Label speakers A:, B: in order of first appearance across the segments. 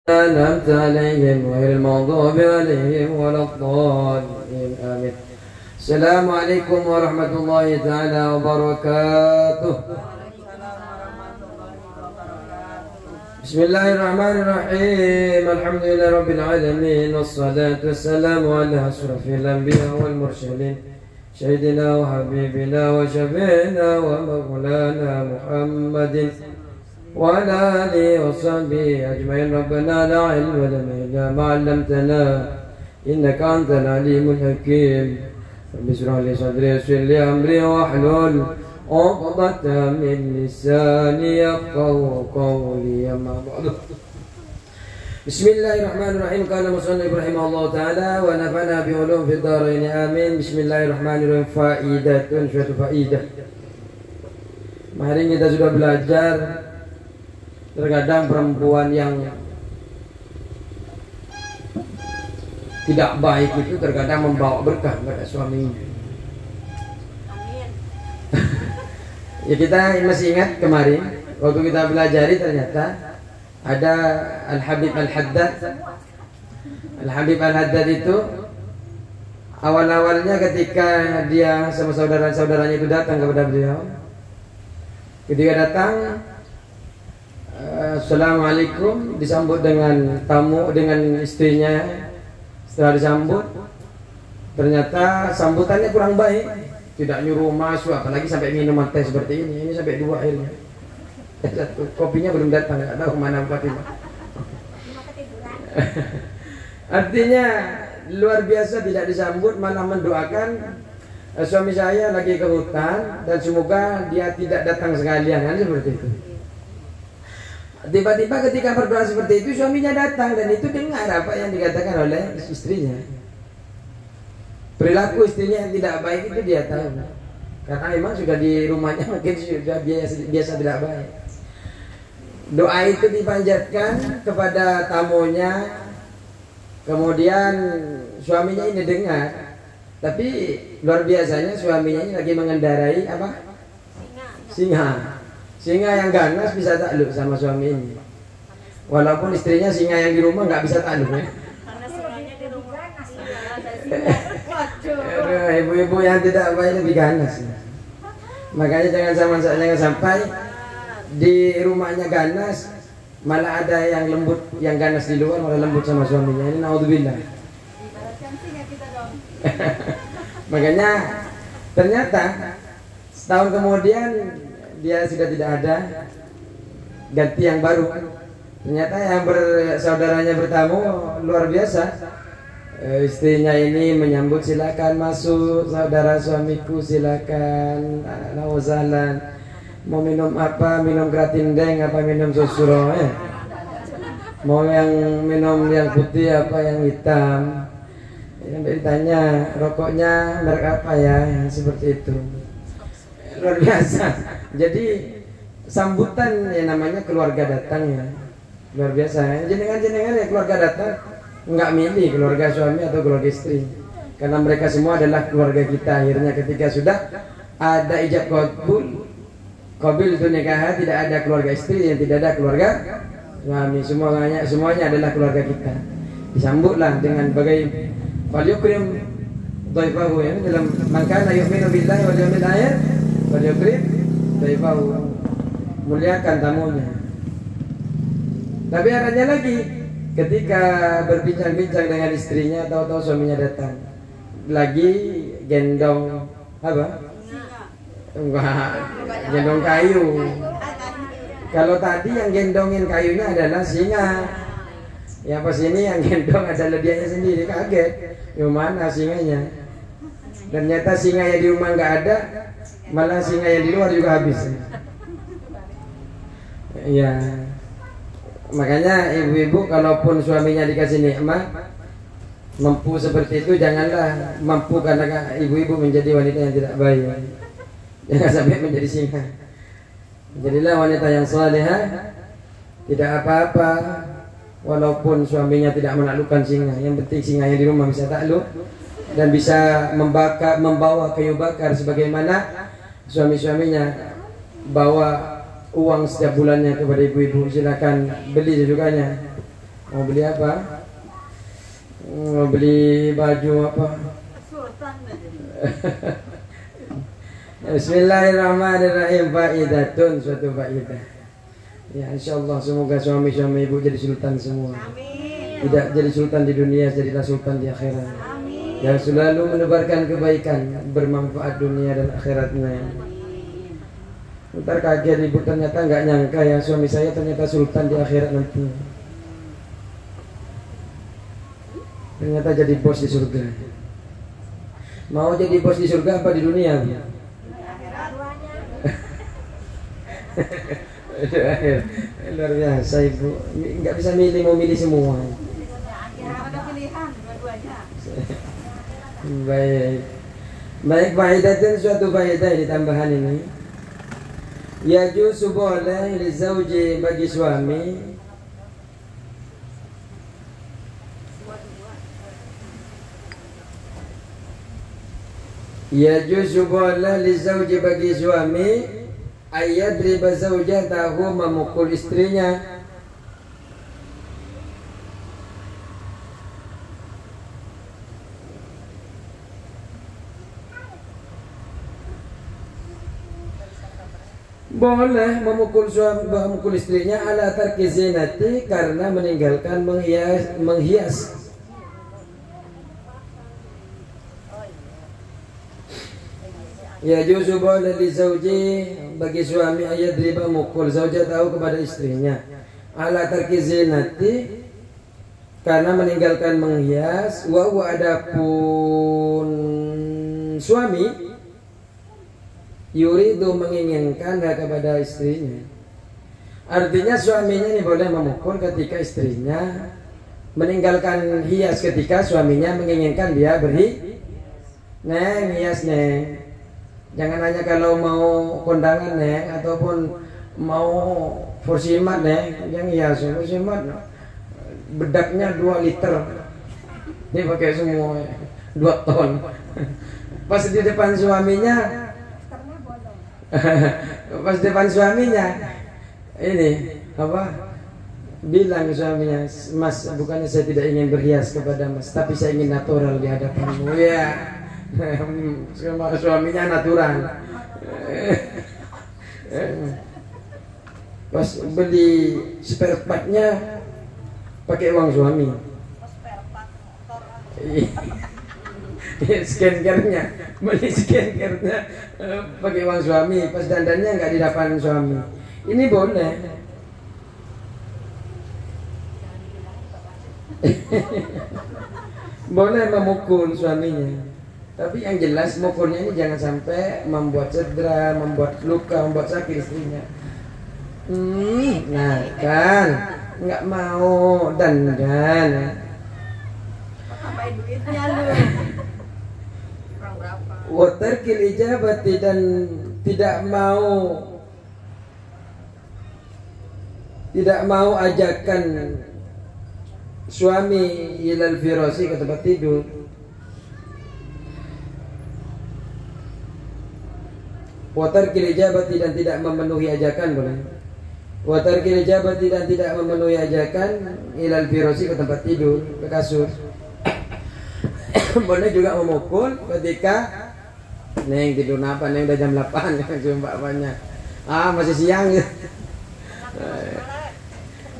A: أنعمت عليهم غير المغضوب عليهم ولا الضالين آمين. السلام عليكم ورحمة الله تعالى وبركاته. بسم الله الرحمن الرحيم. الحمد لله رب العالمين والصلاة والسلام على أشرف الأنبياء والمرسلين سيدنا وحبيبنا وشفيعنا ومولانا محمد وعلى آله وصحبه أجمعين. ربنا لا علم لنا إلا ما علمتنا إنك أنت العليم الحكيم. رب اشرح لي صدري ويسر لي أمري واحلل عقدة من لساني يفقهوا قولي. أما بعد. بسم الله الرحمن الرحيم. قال المصنف رحمه الله تعالى ونفعنا بعلوم في الدارين آمين. بسم الله الرحمن الرحيم. Faidatun, suatu faidah. Kemarin kita sudah belajar terkadang perempuan yang tidak baik itu terkadang membawa berkah pada suaminya. Amin. Ya, kita masih ingat kemarin waktu kita belajari ternyata ada Al-Habib Al-Haddad. Al-Habib Al-Haddad itu awal-awalnya ketika dia sama saudara-saudaranya itu datang kepada beliau, ketika datang Assalamualaikum, disambut dengan tamu, dengan istrinya. Setelah disambut, ternyata sambutannya kurang baik, tidak nyuruh masuk, apalagi sampai minuman teh seperti ini sampai 2 airnya. Satu kopinya belum datang, nggak tahu kemana Fatimah. Artinya luar biasa, tidak disambut, malah mendoakan suami saya lagi ke hutan dan semoga dia tidak datang sekalian, kan seperti itu. Tiba-tiba ketika berdoa seperti itu suaminya datang dan itu dengar apa yang dikatakan oleh istrinya. Perilaku istrinya yang tidak baik itu dia tahu, karena memang sudah di rumahnya mungkin sudah biasa tidak baik. Doa itu dipanjatkan kepada tamunya, kemudian suaminya ini dengar, tapi luar biasanya suaminya ini lagi mengendarai apa? Singa. Singa yang ganas bisa takluk sama suami ini, walaupun istrinya singa yang di rumah nggak bisa takluk ya. Ibu-ibu yang tidak baik lebih ganas. Makanya jangan sampai di rumahnya ganas, malah ada yang lembut, yang ganas di luar malah lembut sama suaminya. Ini naudzubillah. Makanya ternyata setahun kemudian dia sudah tidak ada, ganti yang baru. Ternyata yang saudaranya bertamu luar biasa. Istrinya ini menyambut, silakan masuk saudara suamiku, silakan, nauzalan. Mau minum apa? Minum gratindeng apa minum susu ya? Mau yang minum yang putih apa yang hitam? Sampai ditanya rokoknya merek apa ya? Seperti itu. Luar biasa. Jadi sambutan yang namanya keluarga datang ya, luar biasa. Jenengan ya keluarga datang nggak milih keluarga suami atau keluarga istri, karena mereka semua adalah keluarga kita. Akhirnya ketika sudah ada ijab qabil itu nikah, tidak ada keluarga istri yang tidak ada keluarga suami, semuanya adalah keluarga kita. Disambutlah dengan bagai falyukrim dhaifahu, ya, dalam man kana yu'minu billahi wal yawmil akhir falyukrim dhaifahu, muliakan tamunya. Tapi adanya lagi ketika berbincang-bincang dengan istrinya, tahu-tahu suaminya datang lagi gendong apa? Enggak, gendong kayu. Kalau tadi yang gendongin kayunya adalah singa, ya pas ini yang gendong adalah dianya sendiri. Kaget, yang mana singanya? Ternyata singa yang di rumah nggak ada, malah singa yang di luar juga habis. Ya, makanya ibu-ibu kalaupun suaminya dikasih nikmat, mampu seperti itu, janganlah mampu karena ibu-ibu menjadi wanita yang tidak baik. Jangan sampai menjadi singa. Jadilah wanita yang salehah, tidak apa-apa walaupun suaminya tidak menaklukkan singa. Yang penting singa yang di rumah bisa takluk dan bisa membawa kayu bakar sebagaimana suami-suaminya bawa uang setiap bulannya kepada ibu-ibu. Silakan beli sesukanya. Mau beli apa? Mau beli baju apa? Bismillahirrahmanirrahim. Faidatun, suatu faidah. Ya insyaallah semoga suami-suami ibu jadi sultan semua. Amin. Tidak jadi sultan di dunia, jadilah sultan di akhirat. Amin. Yang selalu menebarkan kebaikan, bermanfaat dunia dan akhiratnya. Ntar kaget ibu, ternyata nggak nyangka ya suami saya ternyata sultan di akhirat nanti. Ternyata jadi bos di surga. Mau jadi bos di surga apa di dunia? Luar biasa ibu, nggak bisa milih, mau milih semua.
B: Ada pilihan dua-duanya.
A: Baik, baik, faidatun, suatu faidah di tambahan ini. Yajuzu boleh li zauji, bagi suami, yajuzu boleh li zauji, bagi suami, ayadriba zaujatahu, memukul istrinya. Boleh memukul istrinya ala tarki zinati, karena meninggalkan menghias. Ya juzu boleh di zauji, bagi suami, ayat riba mukul zaujatahu, kepada istrinya, ala tarki zinati, karena meninggalkan menghias. Wa adapun suami yuridu, menginginkan kepada istrinya. Artinya suaminya ini boleh memukul ketika istrinya meninggalkan hias, ketika suaminya menginginkan dia neng hias neng. Jangan hanya kalau mau kondangan neng, ataupun mau fursimat neng, yang hias. Fursimat bedaknya 2 liter, ini pakai semua 2 ton. Pas di depan suaminya, pas depan suaminya ini apa, bilang suaminya, mas, bukannya saya tidak ingin berhias kepada mas, tapi saya ingin natural di hadapanmu. Ya, suaminya natural. Pas beli spare partnya pakai uang suami. Skincare-nya, beli skincare-nya pakai uang suami, pas dandannya nggak di depan suami. Ini boleh. Boleh memukul suaminya, tapi yang jelas mukulnya ini jangan sampai membuat cedera, membuat luka, membuat sakit istrinya. Nah kan, nggak mau dandan.
B: Tambahin duitnya lu.
A: Watarkil ijabati, dan tidak mau ajakan suami ilal firasi, ke tempat tidur. Watarkil ijabati, dan tidak memenuhi ajakan, boleh. Watarkil ijabati, dan tidak memenuhi ajakan ilal firasi, ke tempat tidur, ke kasur. Boleh juga memukul ketika neng tidur apa, neng udah jam 8 jumpa apanya, masih siang ya.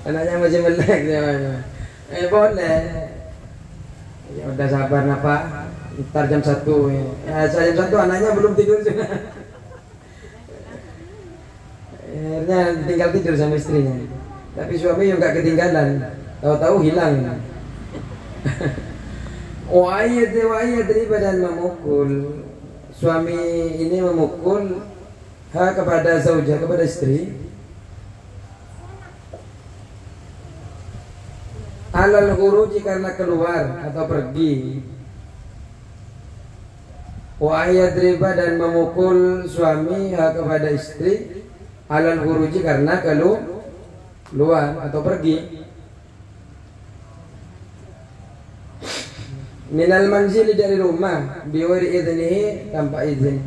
A: Anaknya masih melek ya. Boleh. Ya udah sabar napa, ntar jam 1 ya. Jam 1 anaknya belum tidur juga. Akhirnya tinggal tidur sama istrinya, tapi suami juga ketinggalan, tahu-tahu hilang. Wa'ayat riba, dan memukul. Suami ini memukul kepada zaujah, kepada istri, alal khuruji, karena keluar atau pergi. Wa'ayat riba, dan memukul suami kepada istri, alal khuruji, karena keluar atau pergi. Minal manzili, dari rumah, biwari idnihi, tanpa izin.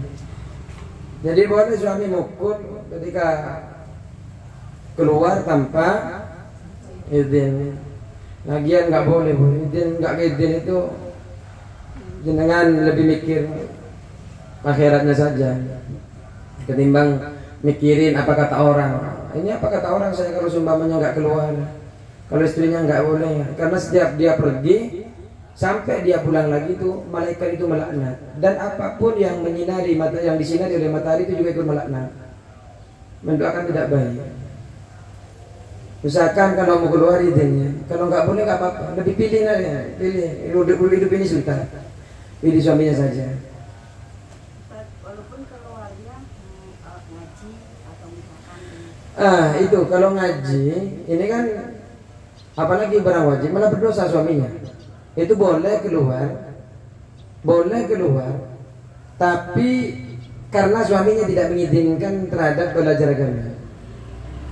A: Jadi boleh suami mukul ketika keluar tanpa izin. Lagian nggak boleh bu, izin nggak izin itu jenengan lebih mikir akhiratnya saja ketimbang mikirin apa kata orang. Ini apa kata orang saya kalau sumpamanya nggak keluar, kalau istrinya nggak boleh, karena setiap dia pergi sampai dia pulang lagi itu malaikat itu melaknat, dan apapun yang menyinari mata, yang disinari oleh matahari itu juga ikut melaknat, mendoakan tidak baik. Usahakan kalau mau keluar izinnya, kalau nggak boleh nggak apa-apa, lebih pilih aja, hidup ini sultan, pilih suaminya saja.
B: Walaupun keluarnya ngaji atau misalkan
A: Itu kalau ngaji ini kan apalagi barang wajib malah berdosa suaminya. Itu boleh keluar, tapi karena suaminya tidak mengizinkan terhadap belajar agama.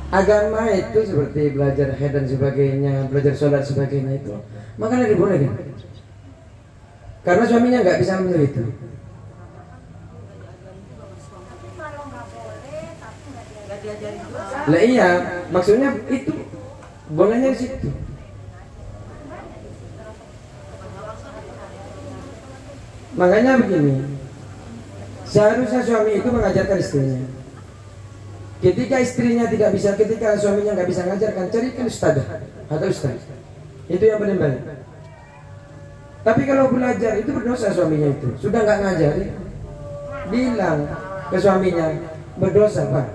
A: Agama itu seperti belajar haid dan sebagainya, belajar sholat sebagainya itu, maka lebih boleh kan? Karena suaminya nggak bisa menurut itu.
B: nggak diajarin juga.
A: Lah iya, maksudnya itu bolehnya di situ. Makanya begini, seharusnya suami itu mengajarkan istrinya. Ketika istrinya tidak bisa, ketika suaminya nggak bisa mengajarkan, carikan ustadzah atau ustadz. Itu yang paling baik. Tapi kalau belajar itu berdosa suaminya itu, sudah nggak ngajari, bilang ke suaminya berdosa pak,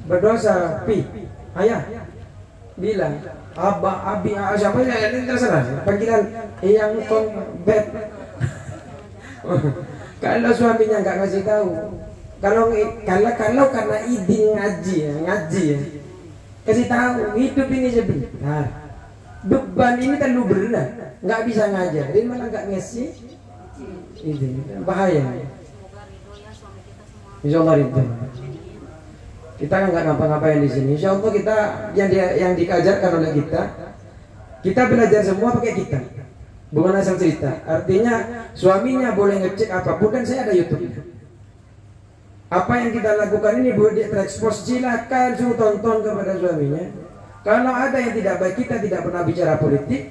A: berdosa pi, ayah, bilang abah, abi, siapa ya ini terserah, panggilan yang kombet. Kalau suaminya nggak ngasih tahu, kalau karena izin ngaji ya, kasih tahu hidup ini sebentar, beban ini terlalu berat, nggak bisa ngajarin malah nggak ngasih izin, bahaya. Insya Allah itu. Kita kan nggak ngapa-ngapain di sini. Insya Allah kita yang diajarkan oleh kita belajar semua pakai kita, bukan asal cerita. Artinya suaminya boleh ngecek apapun, kan saya ada YouTube. Apa yang kita lakukan ini boleh terekspos, silakan suruh tonton kepada suaminya. Kalau ada yang tidak baik, kita tidak pernah bicara politik,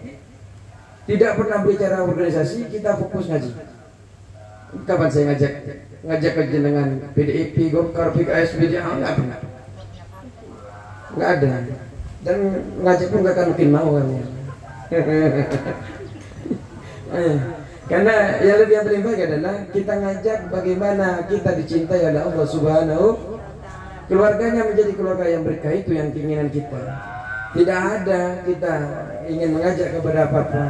A: tidak pernah bicara organisasi, kita fokus ngaji. Kapan saya ngajak ke jenengan PDIP, Golkar, PKS, BDA, nggak pernah, nggak ada. Dan ngajak pun nggak akan mungkin mau kan. Karena yang lebih baik adalah kita ngajak bagaimana kita dicintai oleh Allah Subhanahu. Keluarganya menjadi keluarga yang berkah, itu yang keinginan kita. Tidak ada kita ingin mengajak kepada apapun,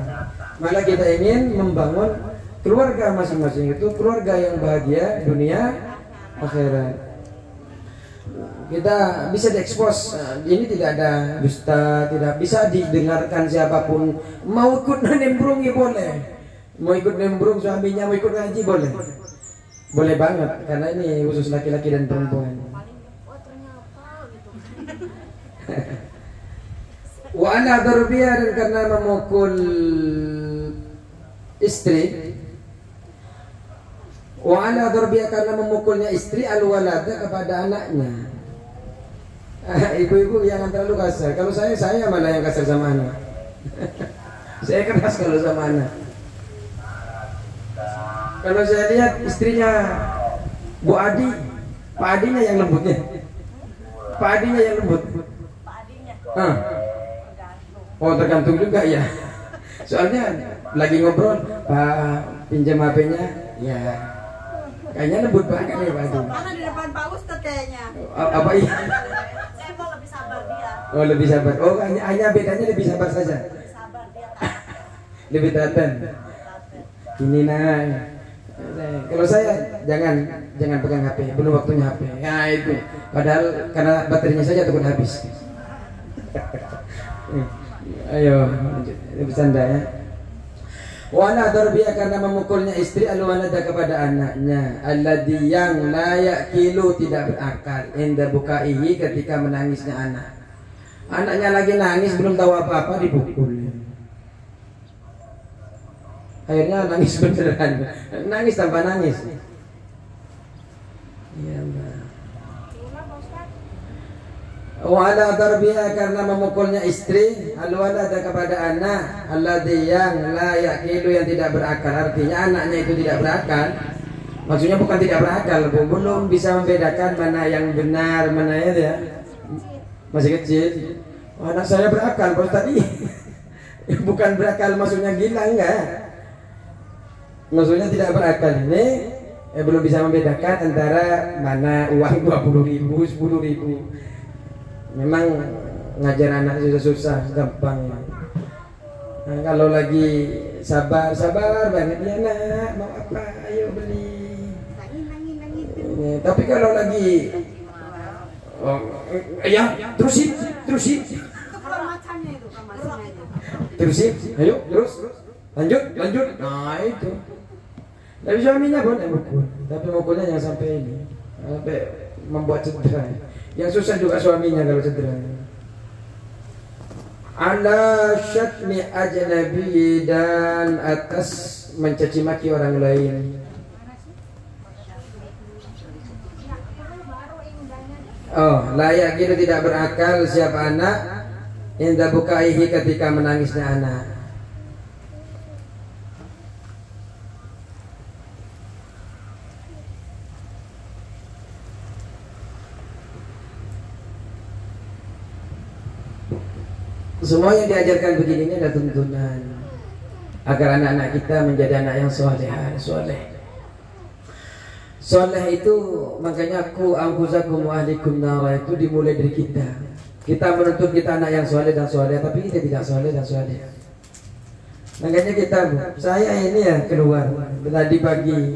A: malah kita ingin membangun keluarga masing-masing itu keluarga yang bahagia dunia akhirat. Kita bisa diekspos, ini tidak ada dusta, tidak bisa didengarkan siapapun. Mau ikut nimbrungi boleh, mau ikut nimbrung suaminya, mau ikut ngaji boleh, boleh banget, karena ini khusus laki-laki dan perempuan. Wa ana darbiya, dan karena memukul istri. Wa ana darbiya, karena memukulnya istri, al-walada, kepada anaknya. Ibu-ibu jangan terlalu kasar. Kalau saya malah yang kasar sama anak. Saya keras kalau sama anak. Kalau saya lihat istrinya Bu Adi, Pak Adinya yang lembutnya. Pak Adinya yang lembut.
B: Pak Adinya.
A: Oh tergantung juga ya. Soalnya lagi ngobrol, Pak pinjam HP-nya, ya. Kayaknya lembut banget nih Pak Adi.
B: Karena di depan Pak Ustadz kayaknya.
A: Apa iya?
B: Saya mau lebih sabar dia.
A: Oh lebih sabar. Oh hanya bedanya lebih sabar saja.
B: Lebih sabar dia.
A: Lebih telaten. Ini nah. Kalau saya jangan pegang HP, belum waktunya HP. Ya itu. Padahal karena baterainya saja takut habis. Ayo, bercanda ya. Wala darbiya, karena memukulnya istri, al-walada, kepada anaknya, alladhi, yang la yaqilu, tidak berakal, inda bukaihi, ketika menangisnya anak. Anaknya lagi nangis belum tahu apa-apa dipukul. Akhirnya nangis beneran, nangis tanpa nangis. Iya Mbak. Wa ala darbiha, karena memukulnya istri, al-walad kepada anak, alladzi yang la yaqilu, yang tidak berakal. Artinya anaknya itu tidak berakal. Maksudnya bukan tidak berakal, belum bisa membedakan mana yang benar, mana ya. Masih kecil. Oh, anak saya berakal, Pak tadi. Bukan berakal maksudnya gila, enggak. Maksudnya tidak berakal ini belum bisa membedakan antara mana uang 20.000, 10.000. Memang ngajar anak susah, gampang. Nah, kalau lagi sabar banget ya nak, mau apa? Ayo beli. Tapi kalau lagi ya terusin. Terusin, ayo terus. Lanjut. Nah itu. Tapi suaminya boleh mukul, tapi mukulnya jangan sampai ini, sampai membuat cedera. Yang susah juga suaminya kalau cedera. Ala syatmi ajnabi, dan atas mencaci maki orang lain. Oh, layak gitu, tidak berakal siapa anak inda bukaihi, ketika menangisnya anak. Semua yang diajarkan begini ini ada tuntunan agar anak-anak kita menjadi anak yang soleh itu. Makanya aku anfusakum wa ahlikum nara, itu dimulai dari kita. Kita menuntut kita anak yang soleh dan soleh, tapi kita tidak soleh dan soleh. Makanya kita, saya ini ya keluar tadi pagi,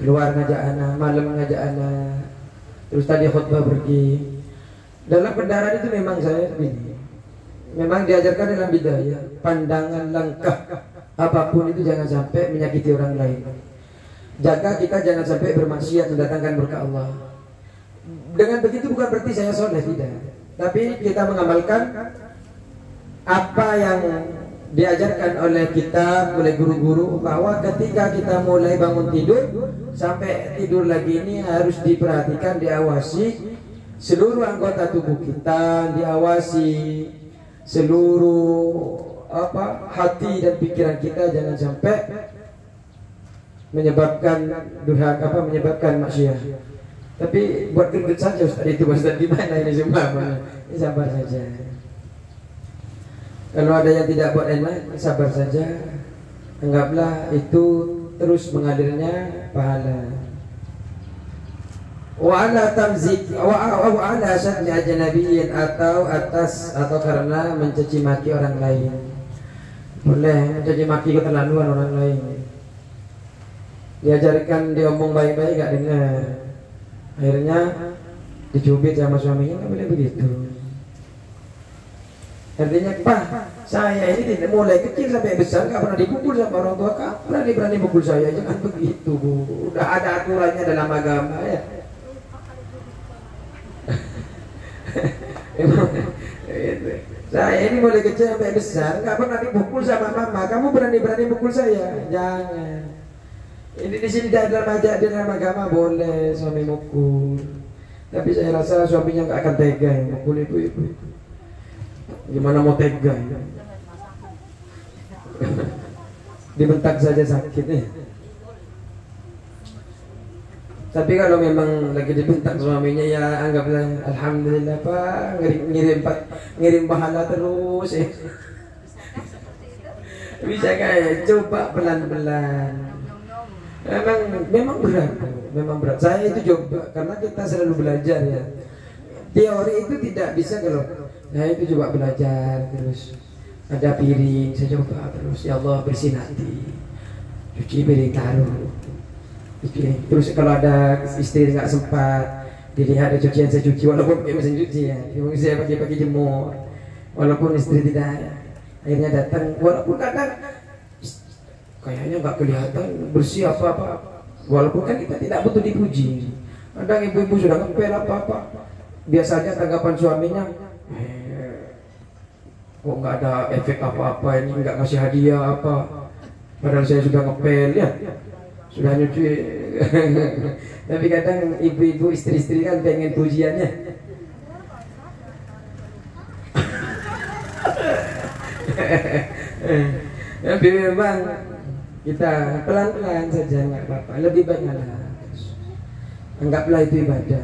A: keluar ngajak anak, malam ngajak anak, terus tadi khutbah pergi. Dalam kendaraan itu memang saya begini. Memang diajarkan dalam bidaya, pandangan langkah apapun itu jangan sampai menyakiti orang lain. Jaga kita jangan sampai bermaksiat, mendatangkan berkah Allah. Dengan begitu bukan berarti saya soleh, tidak. Tapi kita mengamalkan apa yang diajarkan oleh kita, oleh guru-guru, bahwa ketika kita mulai bangun tidur sampai tidur lagi ini harus diperhatikan, diawasi seluruh anggota tubuh kita, diawasi seluruh hati dan pikiran kita, jangan sampai menyebabkan durhaka, menyebabkan maksiat. Tapi buat gendut saja Ustaz, itu Ustaz di mana ini semua? Ini sabar saja. Kalau ada yang tidak buat enak, sabar saja. Anggaplah itu terus mengalirnya pahala. Wa ala tamzik wa ala syatmi ajnabiyyin, atau atas atau karena mencaci maki orang lain. Boleh mencaci maki keterlaluan orang lain. Diajarkan diomong baik-baik gak dengar. Akhirnya dicubit sama suaminya, nggak boleh begitu. Artinya, Pak, saya ini tidak mulai kecil sampai besar nggak pernah dipukul sama orang tua. Kamu berani pukul saya, jangan begitu, Bu. Udah ada aturannya dalam agama ya. Saya ini mulai kecil sampai besar nggak pernah dipukul sama mama. Kamu berani pukul saya? Jangan. Ini di sini dalam agama boleh suami mukul. Tapi saya rasa suaminya nggak akan tega ya, mukul ibu-ibu. Gimana mau tega ya? Dibentak saja sakit ya. Tapi kalau memang lagi dibentak suaminya, ya anggaplah alhamdulillah Pak, ngirim pahala terus ya. Bisa kayak coba pelan-pelan. Memang berat. Saya itu coba, karena kita selalu belajar ya. Teori itu tidak bisa kalau saya itu coba belajar terus. Ada piring, saya coba terus. Ya Allah, bersihin hati. Cuci piring, taruh. Terus kalau ada istri nggak sempat, dilihat ada cucian saya cuci, walaupun pakai mesin cuci ya. Saya pakai jemur. Walaupun istri tidak, akhirnya datang. Walaupun kadang kayaknya nggak kelihatan bersih apa-apa, walaupun kan kita tidak butuh dipuji. Kadang ibu-ibu sudah ngepel apa-apa, biasanya tanggapan suaminya, kok nggak ada efek apa-apa, ini nggak ngasih hadiah apa, padahal saya sudah ngepel ya, sudah nyuci. Tapi kadang ibu-ibu istri-istri kan pengen pujiannya. Tapi memang kita pelan-pelan saja nggak apa-apa. Lebih baik ngalah. Anggaplah itu ibadah.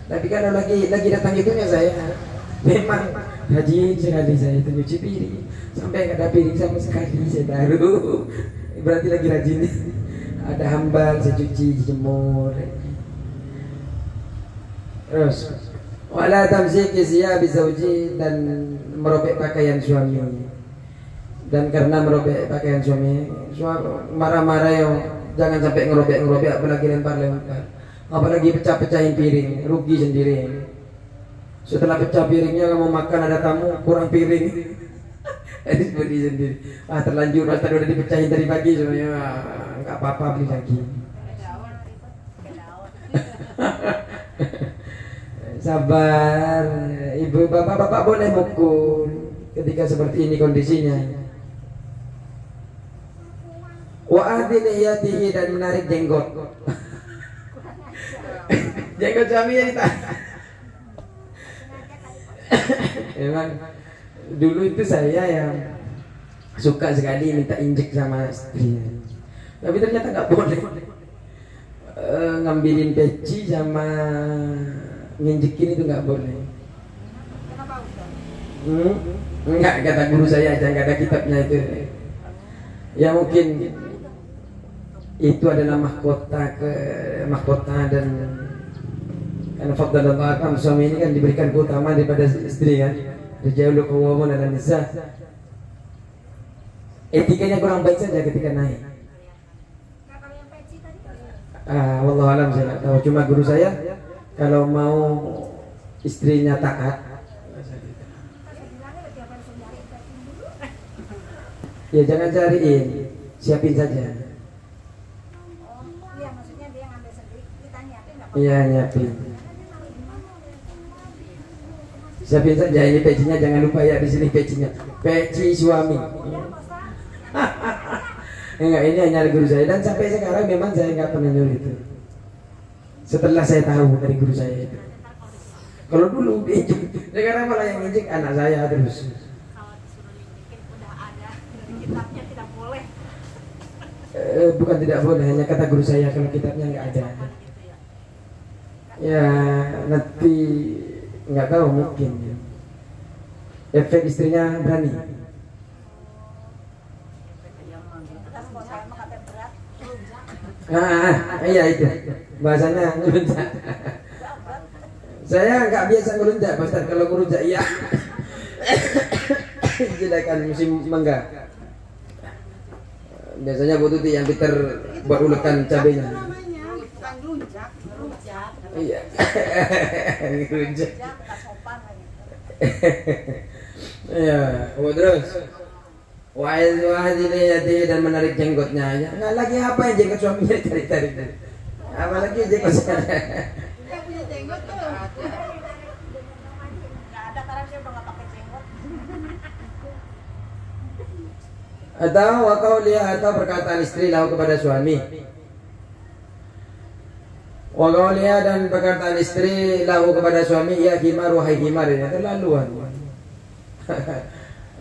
A: Tapi kalau lagi datang itunya saya memang rajin sekali saya itu nyuci piring. Sampai nggak ada piring sama sekali saya taruh. Berarti lagi rajin. Ada hambal saya cuci, jemur. Terus wala tamsiki siyabi zauji, dan merobek pakaian suami. Dan karena merobek pakaian suami marah-marah yang jangan sampai ngerobek apalagi lempar-lempar, apalagi pecah-pecahin piring, rugi sendiri. Setelah pecah piringnya kamu makan ada tamu kurang piring. Jadi seperti sendiri. Terlanjur tadi udah dipecahin dari pagi sebenarnya nggak apa-apa beli lagi. Sabar, ibu bapak boleh mukul ketika seperti ini kondisinya. Wa adil yatihi, dan menarik jenggot. Jenggot suaminya ditarik. Emang dulu itu saya yang suka sekali minta injek sama istri. Tapi ternyata nggak boleh. Ngambilin peci sama nginjekin itu nggak boleh.
B: Kenapa Ustaz?
A: Enggak, kata guru saya aja, nggak ada kitabnya itu. Ya mungkin itu adalah mahkota dan karena fadlallah suami ini kan diberikan keutamaan daripada istri kan. Rijalul qawwamun 'alan nisa. Etikanya kurang baik saja ketika naik. Wallahu alam, saya nggak tahu. Cuma guru saya kalau mau istrinya taat, ya jangan cariin, siapin saja.
B: Iya, maksudnya dia ngambil sendiri, kita nyiapin nggak apa-apa.
A: Iya, nyiapin. Siapin saja, ini pecinya jangan lupa ya, di sini pecinya. Peci suami. Enggak, ini hanya guru saya, dan sampai sekarang memang saya nggak pernah nyuruh itu. Setelah saya tahu dari guru saya itu. Kalau dulu diinjek, sekarang malah yang injek anak saya terus.
B: Kalau disuruh nunjukin udah ada dari kitabnya, tidak boleh.
A: Bukan tidak boleh, hanya kata guru saya kalau kitabnya nggak ada. Ya nanti nggak tahu, mungkin ya. Efek istrinya berani.
B: Terus kalau saya mah katanya berat, lunjak.
A: Iya itu bahasanya ngelunjak. Saya nggak biasa ngelunjak, Ustaz. Kalau ngelunjak iya. Silakan musim mangga. Biasanya Bu Tuti yang pinter buat ulekan cabenya.
B: Namanya bukan lunjak, lunjak.
A: Iya. Ngelunjak.
B: Lunjak tak sopan lagi.
A: Iya, terus. Wahid ini dan menarik jenggotnya. Ya, nggak lagi apa yang jenggot suaminya tarik-tarik. Apalagi jenggot saya.
B: Dia punya jenggot tuh. Nggak ada, karena dia udah nggak pakai jenggot.
A: Atau wakaulia, atau perkataan istri lahu kepada suami. Wakaulia, dan perkataan istri lahu kepada suami, ya himar, wahai himar, ini terlaluan.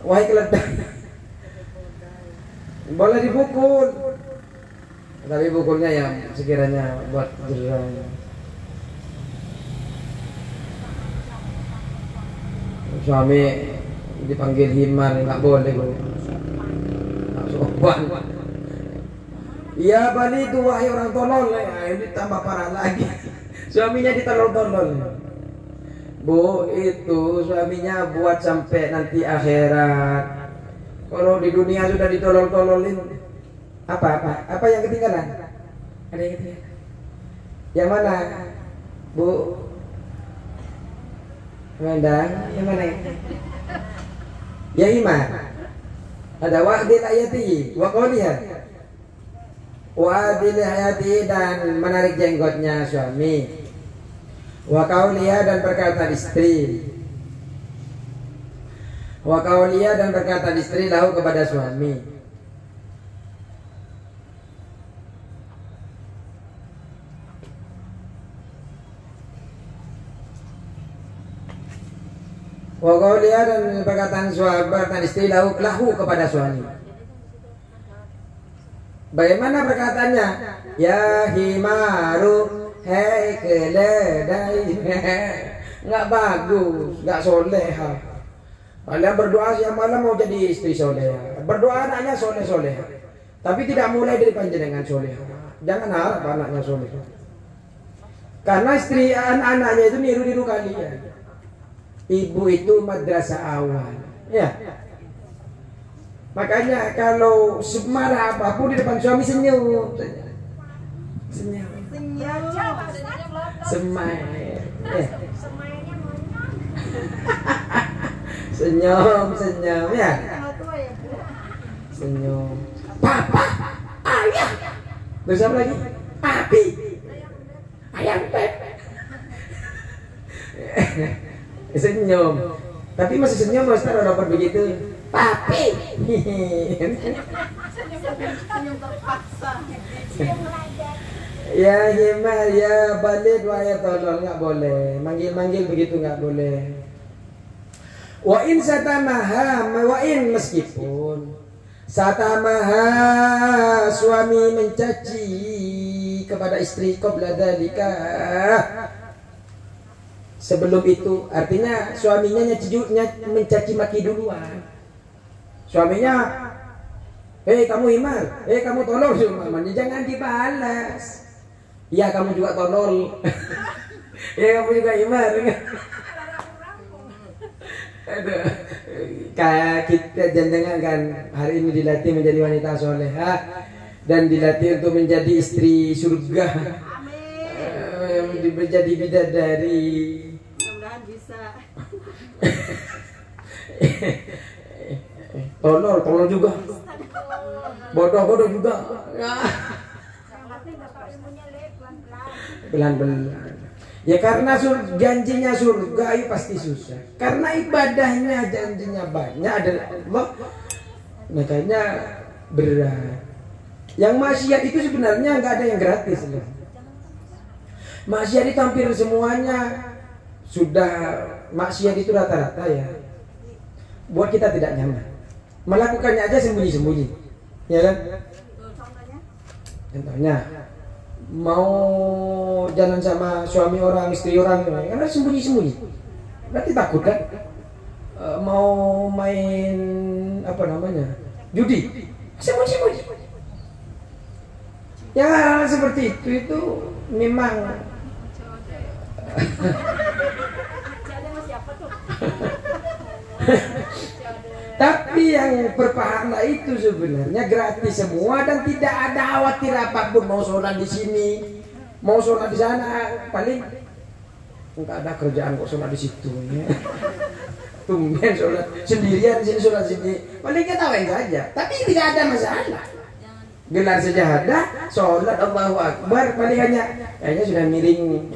A: Wahai keledai. Boleh dipukul, tapi pukulnya yang sekiranya buat jerah. Suami dipanggil himar nggak boleh, nggak sopan. Iya bali itu, wahai orang tolol. Ini tambah parah lagi. Suaminya ditolol-tolol. Bu, itu suaminya buat sampai nanti akhirat. Kalau di dunia sudah ditolol-tololin, apa yang ketinggalan? Ada yang ketinggalan? Yang mana, Bu? Mandang, yang mana? Ya iman. Ada wa'dil ayati, wa qawliha. Wa'dil ayati, dan menarik jenggotnya suami. Wa qawliha, dan perkataan istri. Wa qawliha, dan perkataan istri lahu kepada suami. Wa qawliha dan perkataan perkataan istri lahu kepada suami. Bagaimana perkataannya? Ya himaru, hei keledai. Nggak bagus, nggak soleha. Kalian berdoa siang malam mau jadi istri soleha, berdoa anaknya soleha. Tapi tidak mulai dari panjenengan soleha. Jangan harap anaknya soleha. Karena istri anak-anaknya itu niru-niru kalian. Ibu itu madrasah awal. Ya. Makanya kalau marah apapun di depan suami senyum. Senyum. Semai. Senyum ya. Senyum. Papa, ayah. Terus apa lagi? Papi. Ayam pep. Senyum. Tapi masih senyum Mas kalau dapat begitu. Papi.
B: Senyum terpaksa.
A: Ya himar ya balik wa ya tolol, nggak boleh. Manggil-manggil begitu nggak boleh. Wa in satamaha, wa in meskipun satamaha suami mencaci kepada istri qabla dzalika. Sebelum itu artinya suaminya mencaci maki duluan. Suaminya, hei kamu himar, hei kamu tolol, mamanya jangan dibalas. Ya kamu juga tolol. Ya kamu juga himar. Aduh. Kayak kita jenengan kan hari ini dilatih menjadi wanita soleha dan dilatih untuk menjadi istri surga. Amin. Menjadi bidadari.
B: Mudah-mudahan bisa.
A: Tolol juga. Bodoh juga. Pelan-pelan. Ya karena janjinya surga itu pasti susah. Karena ibadahnya janjinya banyak adalah Allah. Makanya berat. Yang maksiat itu sebenarnya nggak ada yang gratis loh. Maksiat itu hampir semuanya sudah maksiat itu rata-rata ya. Buat kita tidak nyaman. Melakukannya aja sembunyi-sembunyi. Ya kan? Contohnya mau jalan sama suami orang, istri orang, karena sembunyi-sembunyi. Berarti takut kan? Mau main apa namanya? Judi. Sembunyi-sembunyi. Ya seperti itu memang. Tapi yang berpahala itu sebenarnya gratis semua dan tidak ada khawatir apapun. Mau sholat di sini, mau sholat di sana, paling nggak ada kerjaan kok sholat di situ. Ya. Tumben sholat sendirian di sini, sholat sini, paling ketawain saja. Tapi tidak ada masalah. Gelar sajadah, sholat Allahu Akbar, paling hanya kayaknya sudah miring.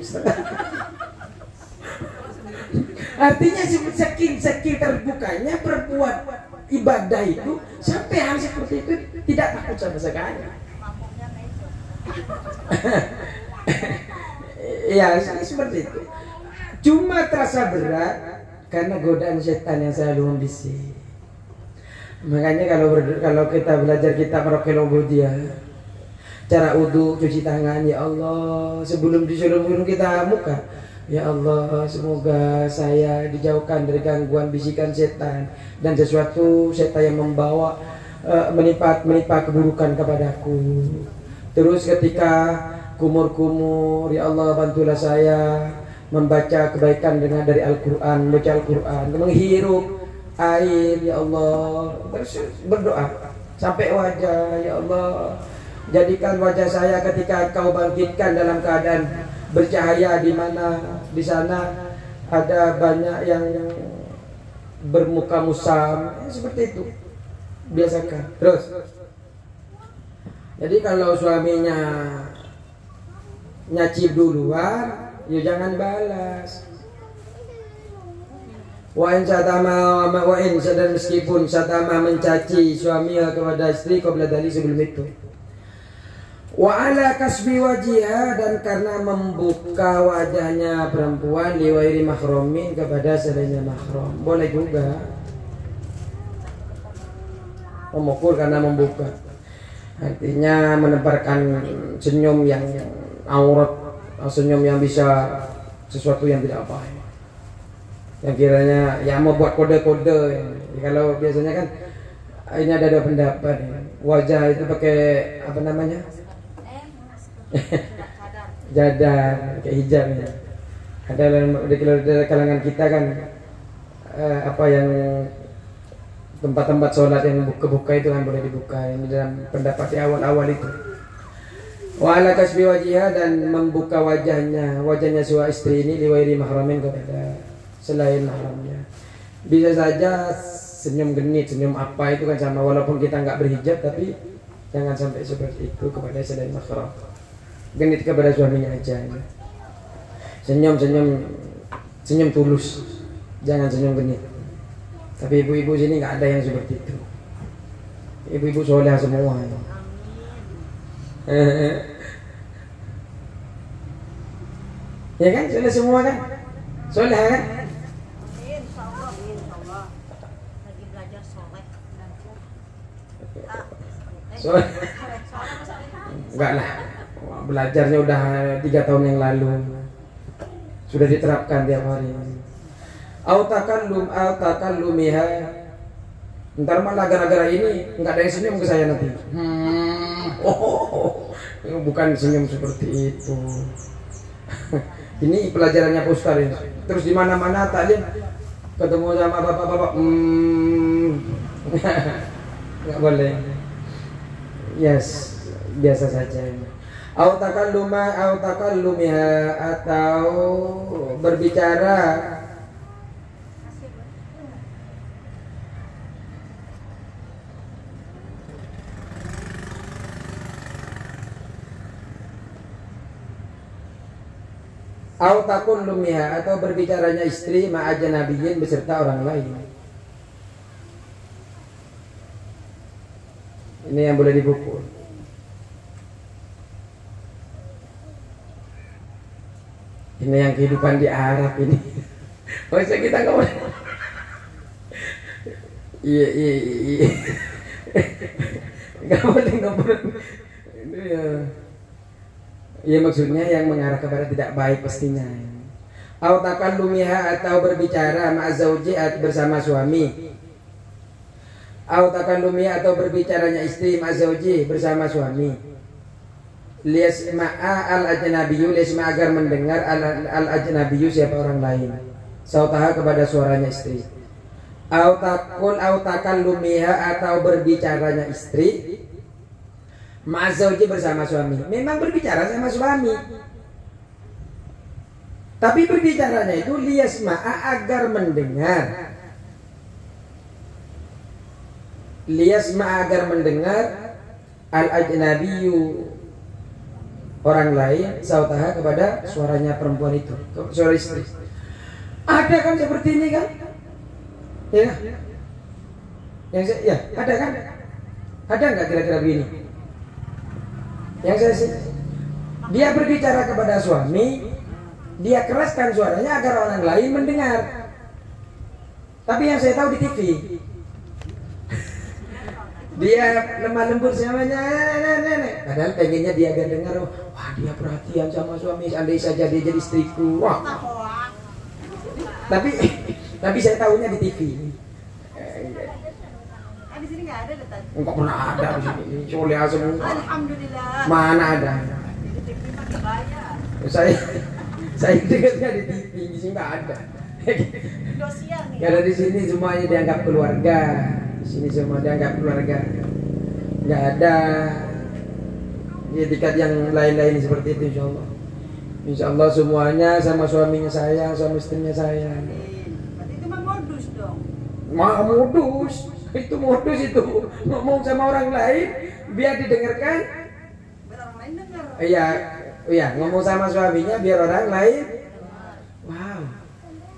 A: Artinya saking terbukanya berbuat ibadah itu sampai hal seperti itu tidak takut sama sekali. Ya seperti itu. Cuma terasa berat karena godaan setan yang selalu membisik. Makanya kalau kita belajar kitab Maraqil Ubudiyah, cara wudu, cuci tangan, ya Allah sebelum kita muka. Ya Allah, semoga saya dijauhkan dari gangguan bisikan setan dan sesuatu setan yang membawa menimpa keburukan kepadaku. Terus ketika kumur-kumur, ya Allah bantulah saya membaca kebaikan dari Al-Quran, membaca Al-Quran, menghirup air, ya Allah. Terus berdoa sampai wajah, ya Allah jadikan wajah saya ketika Engkau bangkitkan dalam keadaan bercahaya, di mana di sana ada banyak yang bermuka musam, seperti itu biasakan. Terus jadi kalau suaminya nyacip duluan, ya jangan balas. Wa in satama wa in dan meskipun satama mencaci suami kepada istri qabla dzalik sebelum itu. Wa ala kasbi wajiha, dan karena membuka wajahnya perempuan liwairi mahromin, kepada selainnya mahram. Boleh juga memukul karena membuka, artinya menebarkan senyum yang aurat, senyum yang bisa sesuatu yang tidak baik, yang kiranya ya mau buat kode-kode ya. Kalau biasanya kan ini ada dua pendapat ya. Wajah itu pakai apa namanya? Jadar, kayak hijab ya. Ada di kalangan kita kan apa yang tempat-tempat sholat yang buka-buka itu kan boleh dibuka, yang dalam pendapat di awal-awal itu. Wa ala kasbi wajiha, dan membuka wajahnya suami istri ini liwairi mahramin, kepada selain mahramnya. Bisa saja senyum genit, senyum apa itu kan sama, walaupun kita nggak berhijab, tapi jangan sampai seperti itu kepada selain mahram. Genit kepada suaminya aja ya. Senyum tulus, jangan senyum genit. Tapi ibu-ibu sini nggak ada yang seperti itu. Ibu-ibu soleh semua ya. Ya kan, soleh semua kan, soleh kan.
B: Insyaallah. Lagi belajar soleh.
A: Soleh. Enggak lah. Belajarnya udah 3 tahun yang lalu, sudah diterapkan tiap hari. Autakallumiha, ntar malah gara-gara ini nggak ada yang senyum ke saya nanti. Bukan senyum seperti itu. Ini pelajarannya Pak Ustaz ini. Terus di mana-mana taklim ketemu sama bapak-bapak, nggak boleh. Yes, biasa saja. Autakallumiha, atau berbicara atau berbicaranya istri ma'ajanabiyin, beserta orang lain. Ini yang boleh dipukul. Ini yang kehidupan di Arab ini. Masa kita nggak boleh? Iya. Nggak boleh. Ini ya. Ya maksudnya yang mengarah kepada tidak baik pastinya. Autakallumiha, atau berbicara ma'azauji, bersama suami. Autakallumiha, atau berbicaranya istri ma'azauji, bersama suami. Liyasma'a al-ajnabiyyu, liyasma'a, agar mendengar al-ajnabiyyu, siapa orang lain, sautaha, kepada suaranya istri. Autakallumiha, atau berbicaranya istri ma'azauji, bersama suami. Memang berbicara sama suami, tapi berbicaranya itu liyasma'a, agar mendengar. Liyasma'a, agar mendengar al-ajnabiyyu, orang lain, sautaha, kepada suaranya perempuan itu, suara istri. Ada kan seperti ini kan? Ya, ya ada kan? Ada nggak kira-kira begini? Yang saya sih, dia berbicara kepada suami, dia keraskan suaranya agar orang lain mendengar. Tapi yang saya tahu di TV, dia lemah lembut samanya, padahal pengennya dia biar dengar, wah dia perhatian sama suami, andai saja dia jadi istriku. Wah. Tapi saya tahunya di TV.
B: Di sini nggak ada deh tadi.
A: Enggak pernah ada di sini. Soleh semua.
B: Alhamdulillah.
A: Mana ada?
B: Di TV mah dibayar.
A: Saya dengarnya di TV, di sini nggak ada.
B: Indosiar nih.
A: Karena di sini semuanya dianggap keluarga. Di sini semua dianggap keluarga. Nggak ada etikat yang lain-lain seperti itu, insyaallah. Insyaallah semuanya sama suaminya sayang, sama istrinya sayang.
B: Berarti itu mah modus dong.
A: Modus. Itu modus itu. Ngomong sama orang lain biar didengarkan.
B: Biar orang lain dengar.
A: Iya, ngomong sama suaminya biar orang lain. Wow.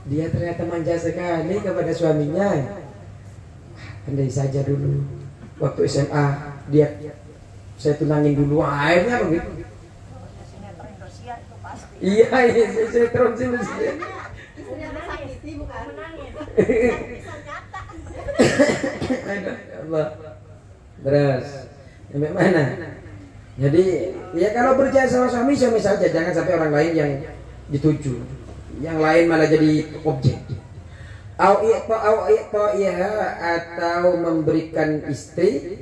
A: Dia ternyata manja sekali kepada suaminya. Andai saja dulu waktu SMA dia saya tunangin dulu, akhirnya begitu.
B: Sinetron Indosiar itu pasti.
A: Iya, saya terus sih.
B: Istrinya sakiti bukan menangis. Bisa nyata.
A: Aduh, ya Allah. Terus sampai mana? Jadi ya kalau percaya sama suami saja, jangan sampai orang lain yang dituju, yang lain malah jadi objek. Au iha atau memberikan istri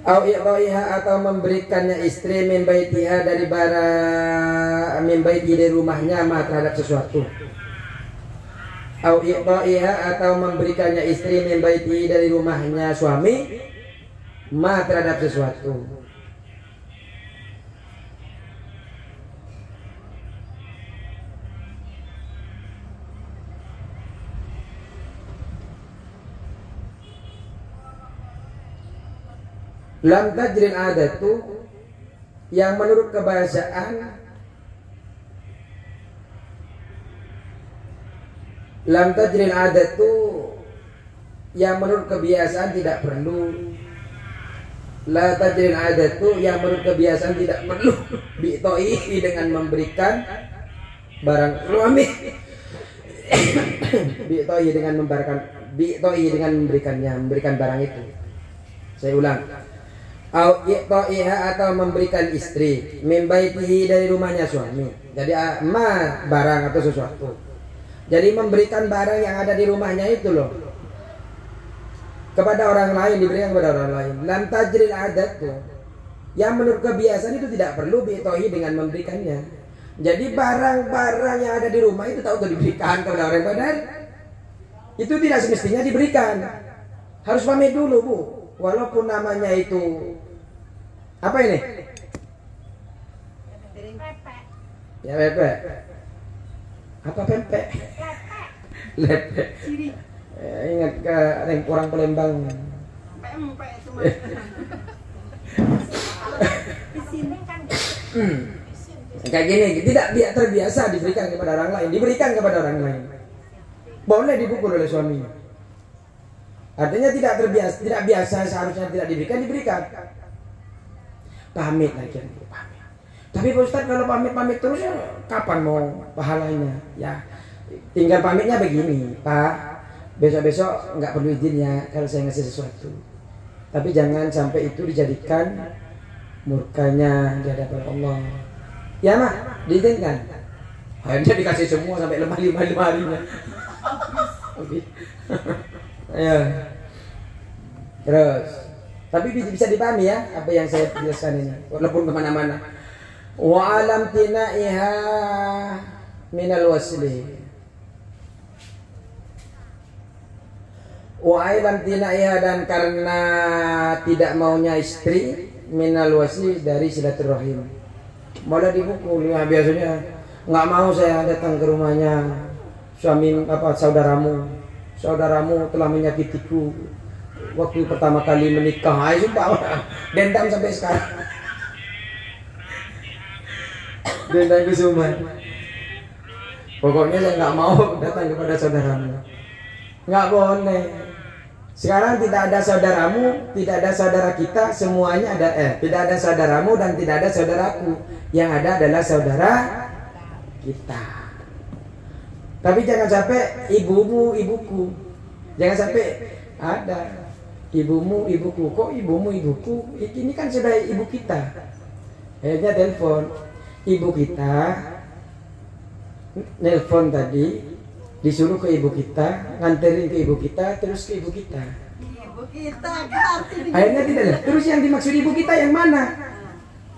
A: atau memberikannya istri min baitiha dari dari rumahnya ma terhadap sesuatu. Atau memberikannya istri min baitihi dari rumahnya suami ma terhadap sesuatu. Lam tajril adatu, yang menurut kebiasaan, lam tajril adatu, yang menurut kebiasaan tidak perlu. La tajril adatu, yang menurut kebiasaan tidak perlu bi'to'i, dengan memberikan barang suami. Bi'to'i dengan memberikannya, memberikan barang itu. Saya ulang. Atau memberikan istri min baitihi dari rumahnya suami. Jadi ma barang atau sesuatu. Jadi memberikan barang yang ada di rumahnya itu loh kepada orang lain, diberikan kepada orang lain. Lam tajril adat tuh, yang menurut kebiasaan itu tidak perlu bi'tohi dengan memberikannya. Jadi barang-barang yang ada di rumah itu tahu diberikan kepada orang lain, itu tidak semestinya diberikan. Harus pamit dulu, Bu. Walaupun namanya itu apa ini? Ya pempek. Apa pempek? Lepek. Ingat ke orang Palembang.
B: Pempek itu mah. Di sini kan
A: kayak gini, tidak terbiasa diberikan kepada orang lain, diberikan kepada orang lain. Boleh dipukul oleh suaminya. Artinya tidak biasa, seharusnya tidak diberikan. Pamit lagi, pamit. Tapi Pak Ustadz kalau pamit terus ya kapan mau pahalanya? Ya tinggal pamitnya begini, Pak. Besok nggak perlu izinnya kalau saya ngasih sesuatu. Tapi jangan sampai itu dijadikan murkanya di hadapan Allah. Ya mah, diizinkan. Akhirnya dikasih semua sampai lemah 5 harinya. Oke. Ayo. Terus, tapi bisa dipahami ya apa yang saya jelaskan ini, walaupun kemana-mana. Wa alam tinaiha minal wasli. Wa alam tinaiha, dan karena tidak maunya istri minal wasli dari silaturahim. Malah dipukul ya, biasanya nggak mau saya datang ke rumahnya suami saudaramu telah menyakitiku waktu pertama kali menikah. Ayo sumpah, dendam sampai sekarang. Dendam kesuman. Pokoknya saya nggak mau datang kepada saudaramu. Nggak boleh. Sekarang tidak ada saudaramu, tidak ada saudara kita, semuanya ada tidak ada saudaramu dan tidak ada saudaraku. Yang ada adalah saudara kita. Tapi jangan sampai ibumu, ibuku. Jangan sampai ada ibumu, ibuku. Kok ibumu, ibuku? Ini kan sudah ibu kita. Akhirnya telepon ibu kita, nelpon tadi, disuruh ke ibu kita, nganterin ke ibu kita, terus ke ibu kita.
B: Ibu kita kan.
A: Akhirnya tidak. Terus yang dimaksud ibu kita yang mana?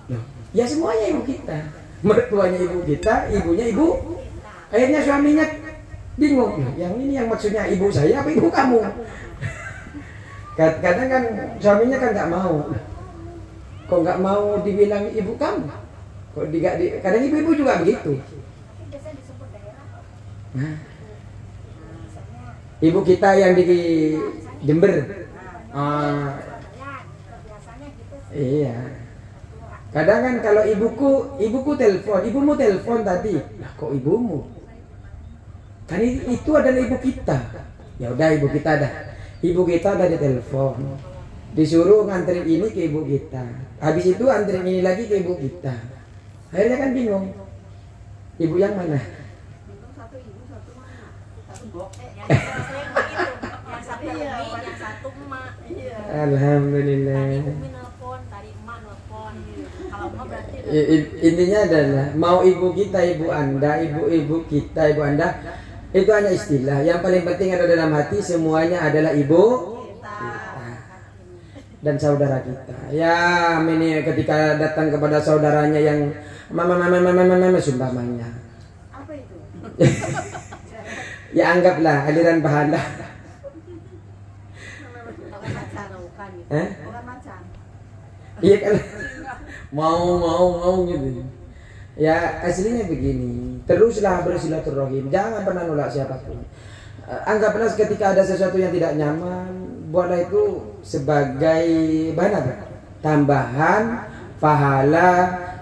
A: Loh, ya semuanya ibu kita. Mertuanya ibu kita, ibunya ibu. Akhirnya suaminya bingung. Yang ini yang maksudnya ibu saya apa ibu kamu? Kadang kan suaminya kan nggak mau. Kok nggak mau dibilang ibu kamu? Kadang ibu-ibu juga begitu. Nah, ibu kita yang di Jember. Iya. Kadang kan kalau ibumu telepon tadi, lah kok ibumu? Kan itu adalah ibu kita. Ya udah ibu kita dah. Ibu kita ada di telepon. Disuruh nganterin ini ke ibu kita. Habis itu anterin ini lagi ke ibu kita. Akhirnya kan bingung. Ibu yang mana?
B: Satu ibu, satu mana? Satu bok. Yang satu umi, yang satu emak.
A: Alhamdulillah.
B: Tadi umi nelpon, tadi emak nelpon. Kalau emak berarti
A: intinya adalah mau ibu kita, ibu anda, ibu kita, ibu anda, itu hanya istilah. Yang paling penting ada dalam hati semuanya adalah ibu kita dan saudara kita. Ya, ini ketika datang kepada saudaranya yang mama sumpamanya.
B: apa itu?
A: Ya anggaplah aliran pahala.
B: Bukan macan, bukan gitu.
A: Eh?
B: Bukan macan.
A: Iya kan? mau gitu. Ya aslinya begini. Teruslah bersilaturahim. Jangan pernah nolak siapapun. Anggaplah ketika ada sesuatu yang tidak nyaman, buatlah itu sebagai bahan apa? Tambahan pahala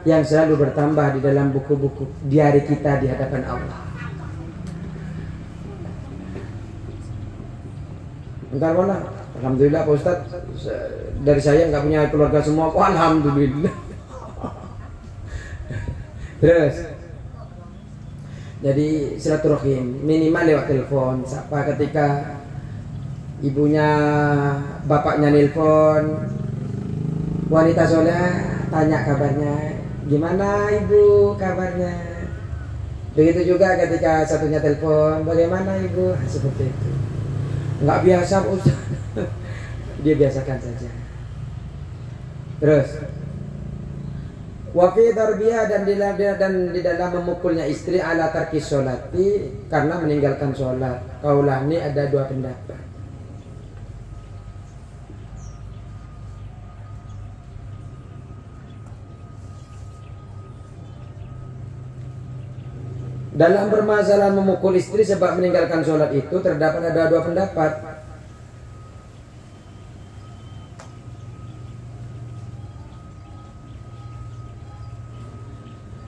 A: yang selalu bertambah di dalam buku-buku diari kita di hadapan Allah. Entar mana? Alhamdulillah Pak Ustaz, dari saya nggak punya keluarga semua. Oh, alhamdulillah. Terus, jadi silaturahim minimal lewat telepon. Sapa ketika ibunya, bapaknya nelpon, wanita soleh tanya kabarnya, gimana ibu kabarnya? Begitu juga ketika satunya telepon, bagaimana ibu? Seperti itu. Nggak biasa Ustaz. Dia biasakan saja. Terus wafi darbiyah dan di dalam memukulnya istri ala tarki sholati karena meninggalkan sholat. Kaulani ada dua pendapat. Dalam permasalahan memukul istri sebab meninggalkan sholat itu terdapat ada dua pendapat.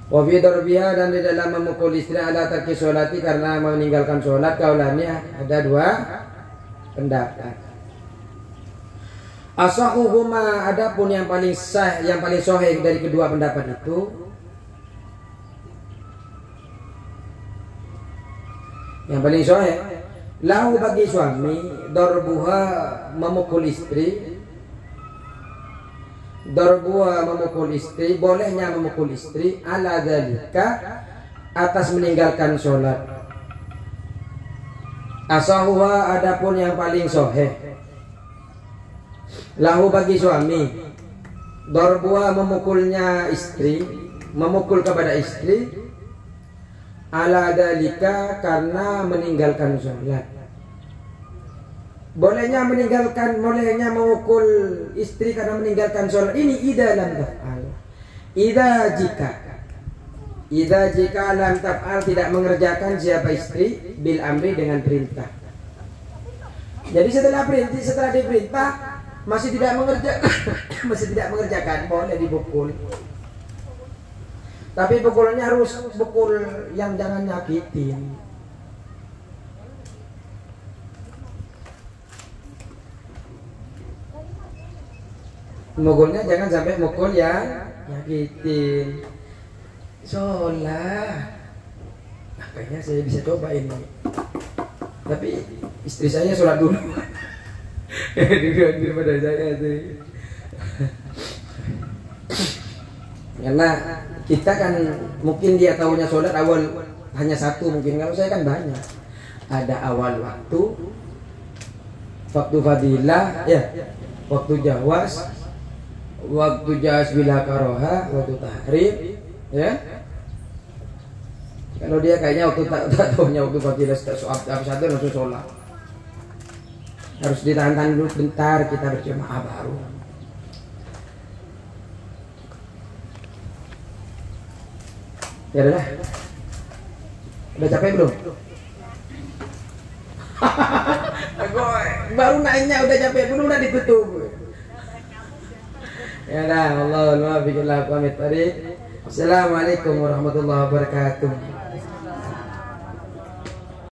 A: Wafi darbiha dan di dalam memukul istri ala tarki sholati karena meninggalkan sholat, kaulannya ada dua pendapat. Asahuhuma, adapun yang paling sah, yang paling sahih dari kedua pendapat itu, yang paling sahih, lahu bagi suami darbuha memukul istri. Darbuha memukul istri, bolehnya memukul istri ala dzalika atas meninggalkan sholat. Asahuha, adapun yang paling sahih, lahu bagi suami darbuha memukulnya istri, memukul kepada istri ala dzalika karena meninggalkan sholat. Bolehnya bolehnya memukul istri karena meninggalkan sholat ini idza lam taf'al. Idza jika lam taf'al tidak mengerjakan siapa istri bil amri dengan perintah. Jadi setelah diperintah masih tidak mengerjakan boleh dipukul. Tapi pukulannya harus pukul yang jangan nyakitin. Mukulnya jangan sampai mukul yang nyakitin. Sholat. Nah, kayaknya saya bisa coba ini. Tapi istri saya sholat dulu. Daripada saya sih. Karena kita kan mungkin dia tahunya sholat awal hanya satu, mungkin kalau saya kan banyak. Ada awal waktu fadilah, ya, waktu jawas, waktu jahaz bila karoha, waktu tahrim, ya. Kalau dia kayaknya waktu tak tahunya waktu fadilah satu langsung sholat. Harus ditahan dulu bentar, kita berjamaah baru. Ya udah. Udah capek belum? Aku baru nanya udah capek belum, udah ditutup. Ya dah, Allah bikinlah pamit tadi. Assalamualaikum warahmatullahi wabarakatuh.